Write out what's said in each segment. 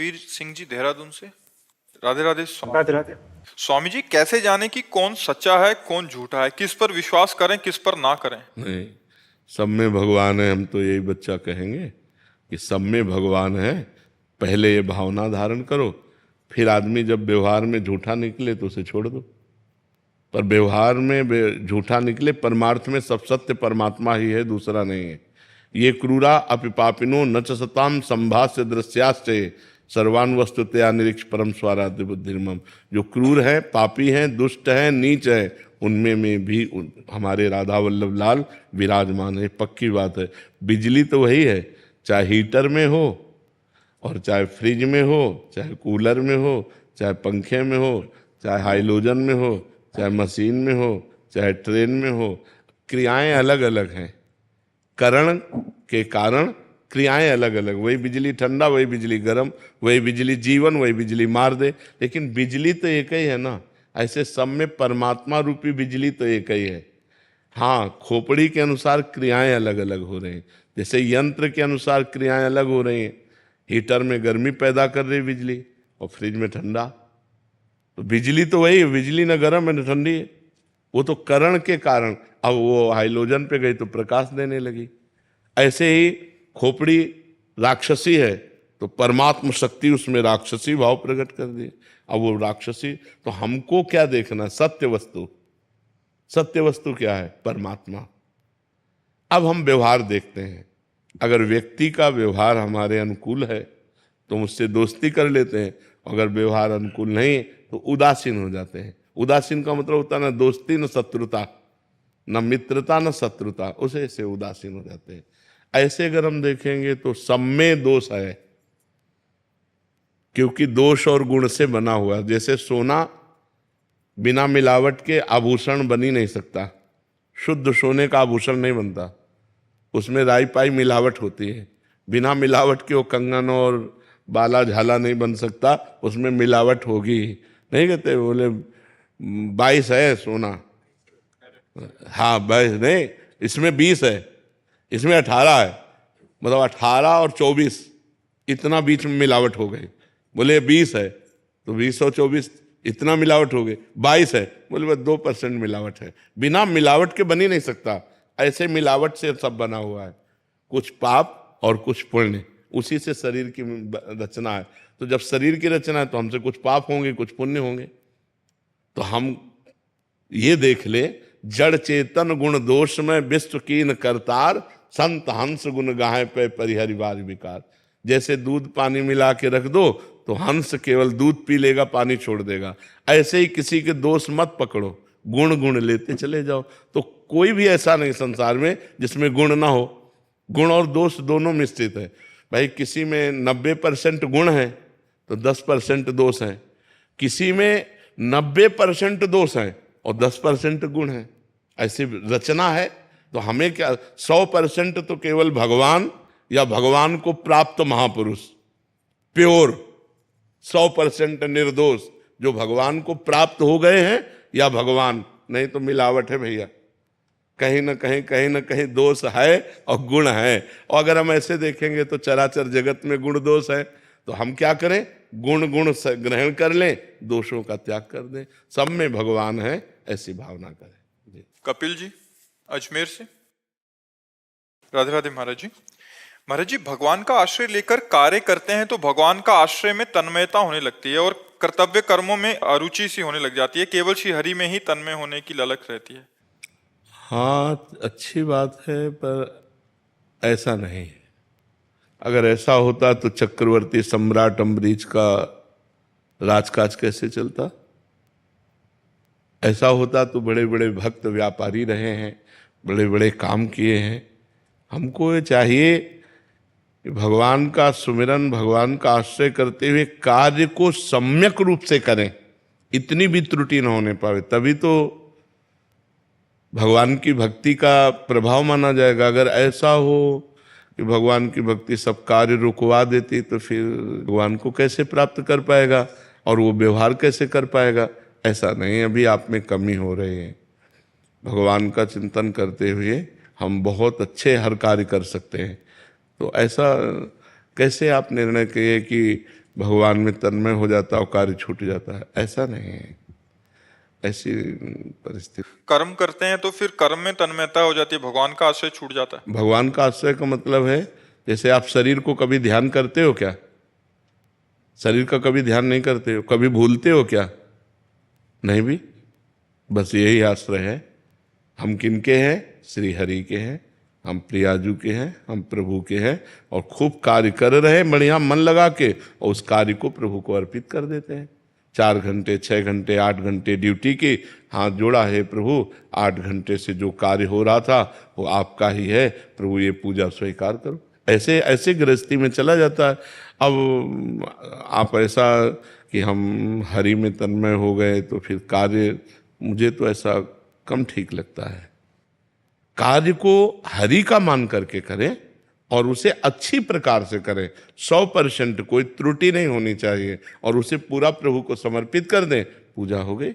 वीर सिंह जी देहरादून से। राधे राधे राधे राधे। स्वामी जी, कैसे जाने कि कौन सच्चा है कौन झूठा है, किस पर विश्वास करें किस पर ना करें? नहीं, सब में भगवान है, हम तो यही बच्चा कहेंगे कि सब में भगवान है। पहले ये भावना धारण करो, फिर आदमी जब व्यवहार में झूठा निकले तो उसे छोड़ दो। पर व्यवहार में झूठा निकले, परमार्थ में सब सत्य परमात्मा ही है, दूसरा नहीं है। ये क्रूरा अपिपापिनो न च सताम संभाष्य दृश्याश्चे सर्वान वस्तुतया निरीक्ष परम स्वाराध्य बुद्धिर्मम। जो क्रूर है, पापी हैं, दुष्ट हैं, नीच है, उनमें में भी हमारे राधा वल्लभ लाल विराजमान है। पक्की बात है। बिजली तो वही है, चाहे हीटर में हो और चाहे फ्रिज में हो, चाहे कूलर में हो, चाहे पंखे में हो, चाहे हाइलोजन में हो, चाहे मशीन में हो, चाहे ट्रेन में हो, क्रियाएं अलग अलग हैं। करण के कारण क्रियाएं अलग अलग। वही बिजली ठंडा, वही बिजली गर्म, वही बिजली जीवन, वही बिजली मार दे, लेकिन बिजली तो एक ही है ना। ऐसे सब में परमात्मा रूपी बिजली तो एक ही है। हाँ, खोपड़ी के अनुसार क्रियाएं अलग अलग हो रही हैं, जैसे यंत्र के अनुसार क्रियाएं अलग हो रही हैं। हीटर में गर्मी पैदा कर रही बिजली और फ्रिज में ठंडा। तो बिजली तो वही है, बिजली न गर्म है न ठंडी है। वो तो करण के कारण, अब वो हाइलोजन पे गई तो प्रकाश देने लगी। ऐसे ही खोपड़ी राक्षसी है तो परमात्म शक्ति उसमें राक्षसी भाव प्रकट कर दी। अब वो राक्षसी, तो हमको क्या देखना? सत्य वस्तु। सत्य वस्तु क्या है? परमात्मा। अब हम व्यवहार देखते हैं। अगर व्यक्ति का व्यवहार हमारे अनुकूल है तो मुझसे दोस्ती कर लेते हैं, अगर व्यवहार अनुकूल नहीं तो उदासीन हो जाते हैं। उदासीन का मतलब होता है न दोस्ती न शत्रुता, न मित्रता न शत्रुता, उसे से उदासीन हो जाते हैं। ऐसे अगर हम देखेंगे तो सब में दोष है, क्योंकि दोष और गुण से बना हुआ है। जैसे सोना बिना मिलावट के आभूषण बन ही नहीं सकता, शुद्ध सोने का आभूषण नहीं बनता, उसमें राई पाई मिलावट होती है। बिना मिलावट के वो कंगन और बाला झाला नहीं बन सकता, उसमें मिलावट होगी। नहीं कहते, बोले 22 है सोना, हाँ 22 नहीं, इसमें 20 है, इसमें 18 है, मतलब 18 और 24 इतना बीच में मिलावट हो गई। बोले 20 है तो 20 और 24 इतना मिलावट हो गई। 22 है, बोले बस 2% मिलावट है। बिना मिलावट के बन ही नहीं सकता। ऐसे मिलावट से सब बना हुआ है, कुछ पाप और कुछ पुण्य, उसी से शरीर की रचना है। तो जब शरीर की रचना है तो हमसे कुछ पाप होंगे कुछ पुण्य होंगे। तो हम ये देख ले, जड़ चेतन गुण दोष में विश्व कीन करतार, संत हंस गुण गाहे पे परिहरिवार विकार। जैसे दूध पानी मिला के रख दो तो हंस केवल दूध पी लेगा, पानी छोड़ देगा। ऐसे ही किसी के दोष मत पकड़ो, गुण गुण लेते चले जाओ। तो कोई भी ऐसा नहीं संसार में जिसमें गुण ना हो। गुण और दोष दोनों मिश्रित है। भाई किसी में 90% गुण है तो 10% दोष है, किसी में 90% दोष है और 10% गुण है। ऐसी रचना है। तो हमें क्या, 100% तो केवल भगवान या भगवान को प्राप्त महापुरुष, प्योर 100% निर्दोष जो भगवान को प्राप्त हो गए हैं, या भगवान, नहीं तो मिलावट है भैया। कहीं ना कहीं दोष है और गुण है। और अगर हम ऐसे देखेंगे तो चराचर जगत में गुण दोष है, तो हम क्या करें? गुण गुण ग्रहण कर लें, दोषों का त्याग कर दें। सब में भगवान है, ऐसी भावना करें जी। कपिल जी अजमेर से। राधे राधे महाराज जी। महाराज जी, भगवान का आश्रय लेकर कार्य करते हैं तो भगवान का आश्रय में तन्मयता होने लगती है और कर्तव्य कर्मों में अरुचि सी होने लग जाती है, केवल श्री हरि में ही तन्मय होने की ललक रहती है। हाँ, अच्छी बात है, पर ऐसा नहीं है। अगर ऐसा होता तो चक्रवर्ती सम्राट अम्बरीश का राजकाज कैसे चलता? ऐसा होता तो बड़े बड़े भक्त व्यापारी रहे हैं, बड़े बड़े काम किए हैं। हमको ये चाहिए कि भगवान का सुमिरन, भगवान का आश्रय करते हुए कार्य को सम्यक रूप से करें, इतनी भी त्रुटि न होने पावे, तभी तो भगवान की भक्ति का प्रभाव माना जाएगा। अगर ऐसा हो कि भगवान की भक्ति सब कार्य रुकवा देती तो फिर भगवान को कैसे प्राप्त कर पाएगा और वो व्यवहार कैसे कर पाएगा? ऐसा नहीं, अभी आप में कमी हो रही है। भगवान का चिंतन करते हुए हम बहुत अच्छे हर कार्य कर सकते हैं। तो ऐसा कैसे आप निर्णय किए कि भगवान में तन्मय हो जाता है और कार्य छूट जाता है, ऐसा नहीं है। ऐसी परिस्थिति, कर्म करते हैं तो फिर कर्म में तन्मयता हो जाती है, भगवान का आश्रय छूट जाता है। भगवान का आश्रय का मतलब है, जैसे आप शरीर को कभी ध्यान करते हो क्या? शरीर का कभी ध्यान नहीं करते हो, कभी भूलते हो क्या? नहीं भी। बस यही आश्रय है। हम किनके हैं? श्री हरि के हैं, हम प्रियाजू के हैं, हम प्रभु के हैं, और खूब कार्य कर रहे हैं बढ़िया मन लगा के, और उस कार्य को प्रभु को अर्पित कर देते हैं। 4 घंटे, 6 घंटे, 8 घंटे ड्यूटी की, हाथ जोड़ा है प्रभु, 8 घंटे से जो कार्य हो रहा था वो आपका ही है प्रभु, ये पूजा स्वीकार करो। ऐसे ऐसे गृहस्थी में चला जाता है। अब आप ऐसा कि हम हरि में तन्मय हो गए तो फिर कार्य, मुझे तो ऐसा कम ठीक लगता है। कार्य को हरि का मान करके करें और उसे अच्छी प्रकार से करें, 100%, कोई त्रुटि नहीं होनी चाहिए, और उसे पूरा प्रभु को समर्पित कर दें, पूजा हो गई।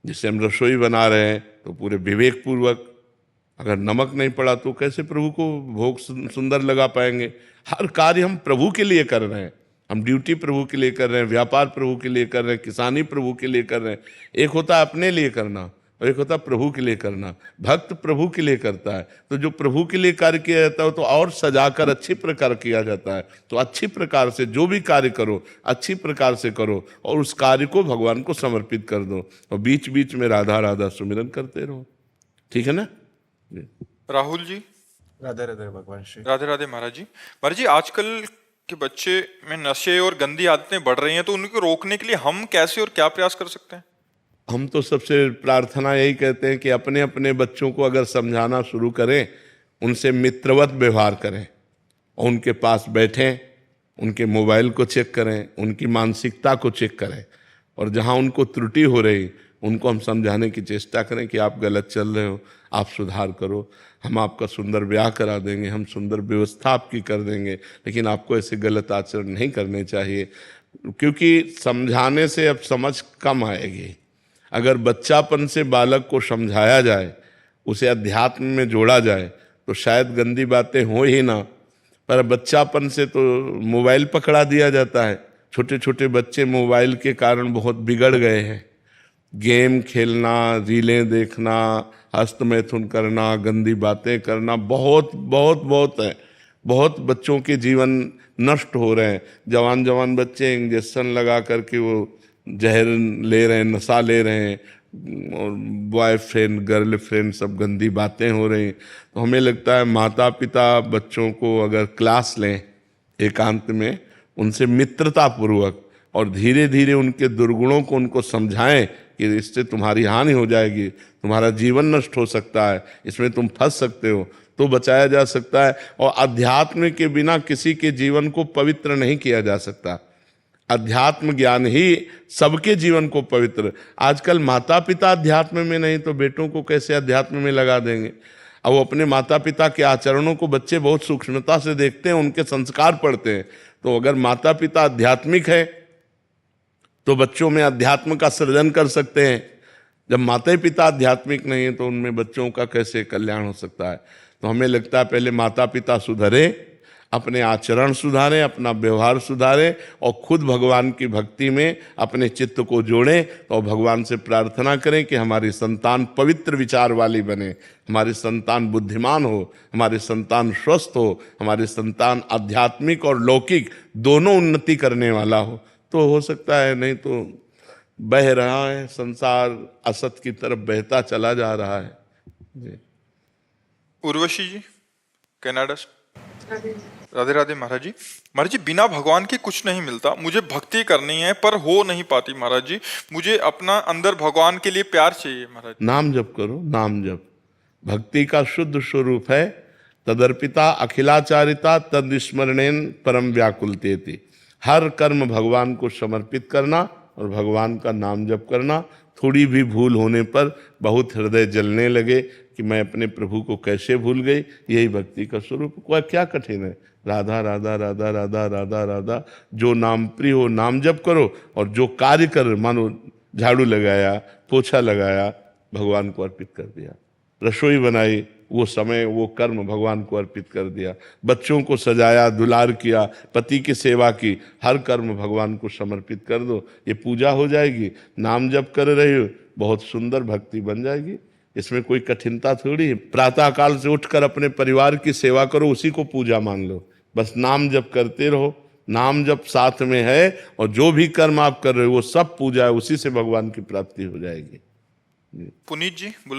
जैसे हम रसोई बना रहे हैं तो पूरे विवेक पूर्वक, अगर नमक नहीं पड़ा तो कैसे प्रभु को भोग सुंदर लगा पाएंगे? हर कार्य हम प्रभु के लिए कर रहे हैं। हम ड्यूटी प्रभु के लिए कर रहे हैं, व्यापार प्रभु के लिए कर रहे हैं, किसानी प्रभु के लिए कर रहे हैं। एक होता है अपने लिए करना और एक होता है प्रभु के लिए करना। भक्त प्रभु के लिए करता है, तो जो प्रभु के लिए कार्य किया जाता है तो और सजाकर अच्छी प्रकार किया जाता है। तो अच्छी प्रकार से जो भी कार्य करो, अच्छी प्रकार से करो, और उस कार्य को भगवान को समर्पित कर दो, और बीच बीच में राधा राधा सुमिरन करते रहो। ठीक है ना? राहुल जी। राधे राधे भगवान श्री। राधे राधे महाराज जी। महाराज जी, आजकल के बच्चे में नशे और गंदी आदतें बढ़ रही हैं, तो उनको रोकने के लिए हम कैसे और क्या प्रयास कर सकते हैं? हम तो सबसे प्रार्थना यही कहते हैं कि अपने अपने बच्चों को अगर समझाना शुरू करें, उनसे मित्रवत व्यवहार करें, और उनके पास बैठें, उनके मोबाइल को चेक करें, उनकी मानसिकता को चेक करें, और जहां उनको त्रुटि हो रही उनको हम समझाने की चेष्टा करें कि आप गलत चल रहे हो, आप सुधार करो, हम आपका सुंदर ब्याह करा देंगे, हम सुंदर व्यवस्था आपकी कर देंगे, लेकिन आपको ऐसे गलत आचरण नहीं करने चाहिए। क्योंकि समझाने से अब समझ कम आएगी। अगर बच्चापन से बालक को समझाया जाए, उसे अध्यात्म में जोड़ा जाए, तो शायद गंदी बातें हो ही ना। पर बच्चापन से तो मोबाइल पकड़ा दिया जाता है। छोटे छोटे बच्चे मोबाइल के कारण बहुत बिगड़ गए हैं। गेम खेलना, रीलें देखना, हस्त मैथुन करना, गंदी बातें करना, बहुत बहुत बहुत है। बहुत बच्चों के जीवन नष्ट हो रहे हैं। जवान जवान बच्चे इंजेक्शन लगा करके वो जहर ले रहे हैं, नशा ले रहे हैं, और बॉयफ्रेंड गर्लफ्रेंड सब गंदी बातें हो रही। तो हमें लगता है माता पिता बच्चों को अगर क्लास लें एकांत में, उनसे मित्रता पूर्वक, और धीरे धीरे उनके दुर्गुणों को उनको समझाएं कि इससे तुम्हारी हानि हो जाएगी, तुम्हारा जीवन नष्ट हो सकता है, इसमें तुम फंस सकते हो, तो बचाया जा सकता है। और अध्यात्म के बिना किसी के जीवन को पवित्र नहीं किया जा सकता। अध्यात्म ज्ञान ही सबके जीवन को पवित्र। आजकल माता पिता अध्यात्म में नहीं तो बेटों को कैसे अध्यात्म में लगा देंगे? अब वो अपने माता पिता के आचरणों को बच्चे बहुत सूक्ष्मता से देखते हैं, उनके संस्कार पढ़ते हैं। तो अगर माता पिता आध्यात्मिक है तो बच्चों में अध्यात्म का सृजन कर सकते हैं। जब माता पिता आध्यात्मिक नहीं है तो उनमें बच्चों का कैसे कल्याण हो सकता है? तो हमें लगता है पहले माता पिता सुधरे, अपने आचरण सुधारें, अपना व्यवहार सुधारें, और खुद भगवान की भक्ति में अपने चित्त को जोड़ें, तो भगवान से प्रार्थना करें कि हमारी संतान पवित्र विचार वाली बने, हमारी संतान बुद्धिमान हो, हमारी संतान स्वस्थ हो, हमारी संतान आध्यात्मिक और लौकिक दोनों उन्नति करने वाला हो। तो हो सकता है, नहीं तो बह रहा है संसार, असत की तरफ बहता चला जा रहा है जी। उर्वशी जी, कनाडा से। राधे राधे महाराज जी। महाराज जी, बिना भगवान के कुछ नहीं मिलता। मुझे भक्ति करनी है पर हो नहीं पाती महाराज जी। मुझे अपना अंदर भगवान के लिए प्यार चाहिए महाराज। नाम जप करो, नाम जप भक्ति का शुद्ध स्वरूप है। तदर्पिता अखिलाचारिता तदस्मरणेन परम व्याकुलतेति। हर कर्म भगवान को समर्पित करना और भगवान का नाम जप करना। थोड़ी भी भूल होने पर बहुत हृदय जलने लगे कि मैं अपने प्रभु को कैसे भूल गई, यही भक्ति का स्वरूप। कोई क्या कठिन है? राधा राधा राधा राधा राधा राधा। जो नाम प्रिय हो नाम जप करो, और जो कार्य कर, मानो झाड़ू लगाया, पोछा लगाया, भगवान को अर्पित कर दिया। रसोई बनाई, वो समय वो कर्म भगवान को अर्पित कर दिया, बच्चों को सजाया, दुलार किया, पति की सेवा की, हर कर्म भगवान को समर्पित कर दो, ये पूजा हो जाएगी। नाम जप कर रहे हो, बहुत सुंदर भक्ति बन जाएगी। इसमें कोई कठिनता थोड़ी है। प्रातः काल से उठकर अपने परिवार की सेवा करो, उसी को पूजा मान लो। बस नाम जप करते रहो, नाम जप साथ में है, और जो भी कर्म आप कर रहे हो वो सब पूजा है, उसी से भगवान की प्राप्ति हो जाएगी। पुनीत जी बोले।